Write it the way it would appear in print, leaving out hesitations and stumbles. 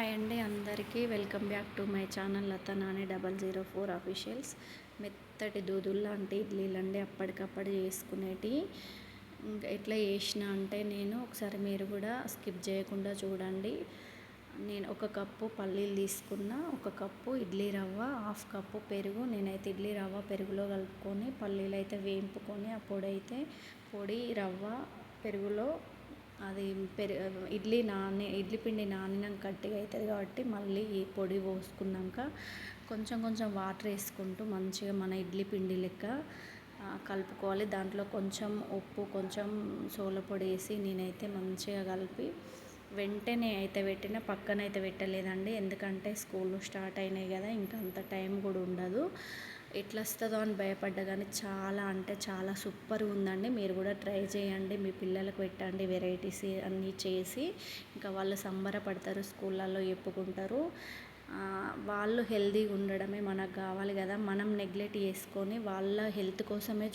Hi అండి అందరికీ welcome back to my channel Latha Nani 004 officials. మెత్తటి దూదులు లాంటి ఇడ్లీలండి, అప్పటికప్పుడు చేసుకునేటి. ఇంకా ఎట్లా చేసిన అంటే నేను ఒకసారి మీరు కూడా స్కిప్ చేయకుండా చూడండి. నేను ఒక కప్పు పల్లీలు తీసుకున్న, ఒక కప్పు ఇడ్లీ రవ్వ, హాఫ్ కప్పు పెరుగు. నేనైతే ఇడ్లీ రవ్వ పెరుగులో కలుపుకొని పల్లీలు అయితే వేయింపుకొని ఆ పొడి రవ్వ పెరుగులో అది ఇడ్లీ పిండి నానినాక గట్టిగా అవుతుంది కాబట్టి మళ్ళీ ఈ పొడి పోసుకున్నాక కొంచెం కొంచెం వాటర్ వేసుకుంటూ మంచిగా మన ఇడ్లీ పిండి లెక్క కలుపుకోవాలి. దాంట్లో కొంచెం ఉప్పు, కొంచెం సోల పొడి వేసి నేనైతే మంచిగా కలిపి వెంటనే అయితే పక్కన అయితే పెట్టలేదండి. ఎందుకంటే స్కూల్ స్టార్ట్ అయినాయి కదా, ఇంకా అంత టైం కూడా ఉండదు. ఎట్లా వస్తుందో అని భయపడ్డా కానీ చాలా అంటే చాలా సూపర్గా ఉందండి. మీరు కూడా ట్రై చేయండి, మీ పిల్లలకు పెట్టండి. వెరైటీస్ అన్నీ చేసి ఇంకా వాళ్ళు సంబరపడతారు, స్కూళ్ళల్లో చెప్పుకుంటారు. వాళ్ళు హెల్తీగా ఉండడమే మనకు కావాలి కదా. మనం నెగ్లెక్ట్ చేసుకొని వాళ్ళ హెల్త్ కోసమే